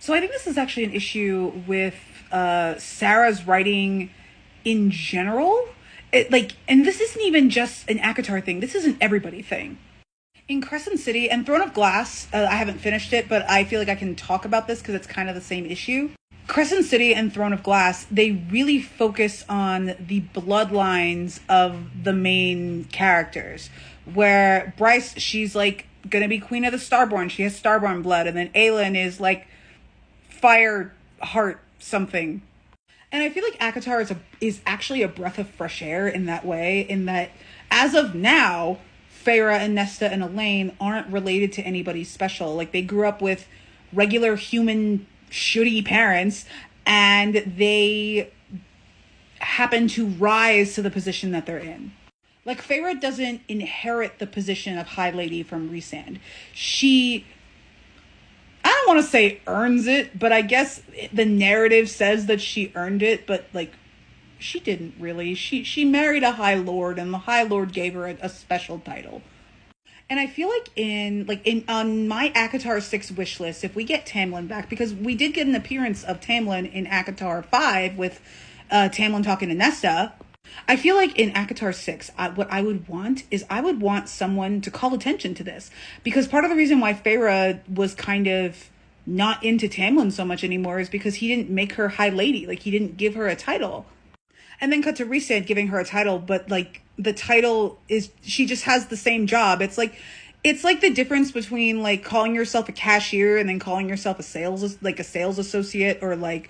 So I think this is actually an issue with Sarah's writing in general. And this isn't even just an ACOTAR thing. This is an everybody thing. In Crescent City and Throne of Glass, I haven't finished it, but I feel like I can talk about this because it's kind of the same issue. Crescent City and Throne of Glass, they really focus on the bloodlines of the main characters. Where Bryce, she's like gonna be Queen of the Starborn. She has Starborn blood. And then Aelin is like fire heart something. And I feel like ACOTAR is actually a breath of fresh air in that way, in that as of now, Feyre and Nesta and Elaine aren't related to anybody special. Like, they grew up with regular human shitty parents, and they happen to rise to the position that they're in. Like, Feyre doesn't inherit the position of High Lady from Rhysand. She, I don't want to say earns it, but I guess the narrative says that she earned it, but, like, she didn't really. She married a High Lord, and the High Lord gave her a special title. And I feel like on my ACOTAR 6 wish list, if we get Tamlin back, because we did get an appearance of Tamlin in ACOTAR 5 with Tamlin talking to Nesta, I feel like in ACOTAR 6, what I would want is I would want someone to call attention to this. Because part of the reason why Feyre was kind of not into Tamlin so much anymore is because he didn't make her High Lady. Like, he didn't give her a title. And then cut to Rhysand giving her a title, but like the title is, she just has the same job. It's like the difference between like calling yourself a cashier and then calling yourself a sales associate, or like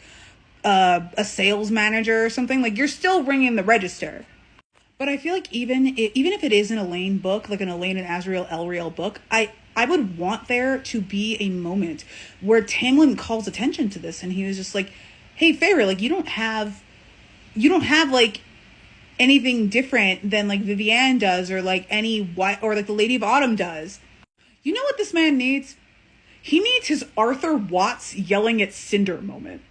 a sales manager or something. Like, you're still ringing the register. But I feel like even if it is an Elaine book, like an Elaine and Azriel Elriel book, I would want there to be a moment where Tamlin calls attention to this, and he was just like, hey, Feyre, like, you don't have like anything different than like Vivienne does, or like or like the Lady of Autumn does. You know what this man needs? He needs his Arthur Watts yelling at Cinder moment.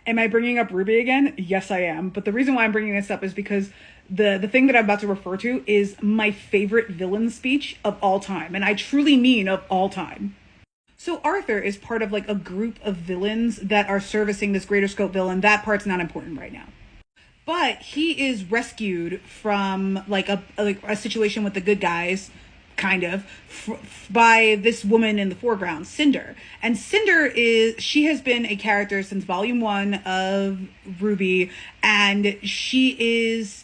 Am I bringing up RWBY again? Yes, I am. But the reason why I'm bringing this up is because the thing that I'm about to refer to is my favorite villain speech of all time. And I truly mean of all time. So Arthur is part of like a group of villains that are servicing this greater scope villain. That part's not important right now. But he is rescued from like a situation with the good guys, kind of, by this woman in the foreground, Cinder. And Cinder she has been a character since volume 1 of RWBY, and she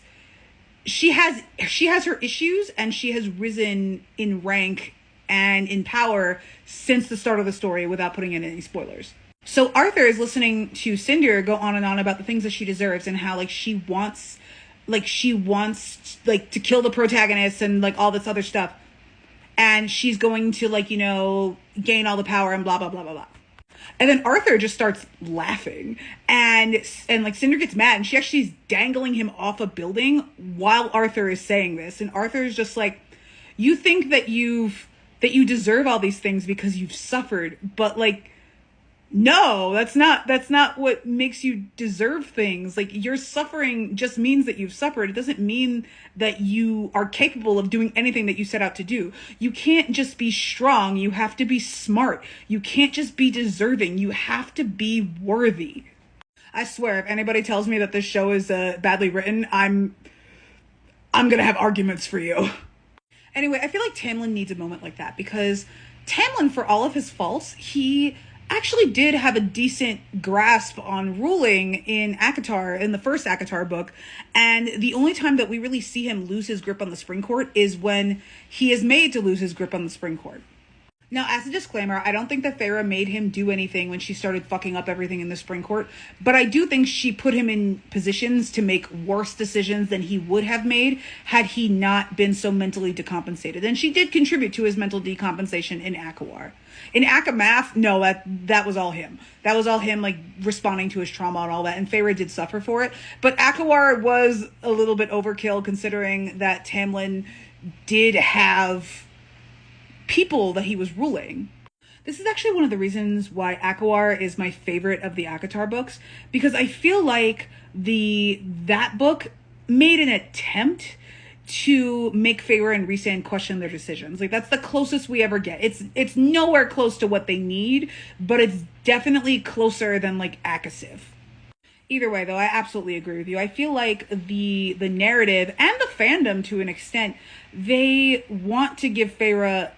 has her issues, and she has risen in rank and in power since the start of the story, without putting in any spoilers. So Arthur is listening to Cinder go on and on about the things that she deserves, and how like she wants to kill the protagonist and like all this other stuff, and she's going to like, you know, gain all the power and blah blah blah blah blah. And then Arthur just starts laughing, and like Cinder gets mad, and she actually is dangling him off a building while Arthur is saying this, and Arthur is just like, you think that you deserve all these things because you've suffered, but like, no, that's not what makes you deserve things. Like, your suffering just means that you've suffered. It doesn't mean that you are capable of doing anything that you set out to do. You can't just be strong. You have to be smart. You can't just be deserving. You have to be worthy. I swear, if anybody tells me that this show is badly written, I'm gonna have arguments for you. Anyway, I feel like Tamlin needs a moment like that, because Tamlin, for all of his faults, he actually did have a decent grasp on ruling in ACOTAR, in the first ACOTAR book, and the only time that we really see him lose his grip on the Spring Court is when he is made to lose his grip on the Spring Court. Now, as a disclaimer, I don't think that Feyre made him do anything when she started fucking up everything in the Spring Court, but I do think she put him in positions to make worse decisions than he would have made had he not been so mentally decompensated. And she did contribute to his mental decompensation in ACOWAR. In ACOMAF, no, that was all him. That was all him, like, responding to his trauma and all that, and Feyre did suffer for it. But ACOWAR was a little bit overkill, considering that Tamlin did have people that he was ruling. This is actually one of the reasons why ACOWAR is my favorite of the ACOTAR books, because I feel like that book made an attempt to make Feyre and Rhysand question their decisions. Like, that's the closest we ever get. It's nowhere close to what they need, but it's definitely closer than like Akasif. Either way, though, I absolutely agree with you. I feel like the narrative and the fandom, to an extent, they want to give Feyre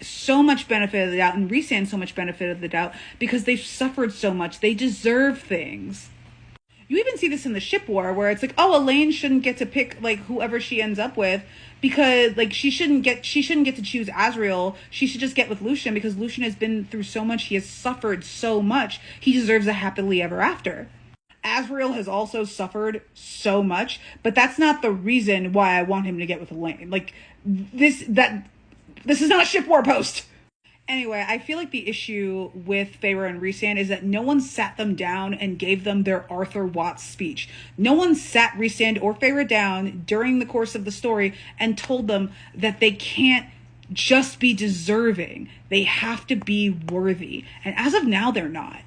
so much benefit of the doubt and Rhysand so much benefit of the doubt because they've suffered so much. They deserve things. You even see this in the ship war where it's like, oh, Elaine shouldn't get to pick like whoever she ends up with because like she shouldn't get to choose Azriel. She should just get with Lucien because Lucien has been through so much. He has suffered so much. He deserves a happily ever after. Azriel has also suffered so much, but that's not the reason why I want him to get with Elaine. Like this is not a ship war post. Anyway, I feel like the issue with Feyre and Rhysand is that no one sat them down and gave them their Arthur Watts speech. No one sat Rhysand or Feyre down during the course of the story and told them that they can't just be deserving. They have to be worthy. And as of now, they're not.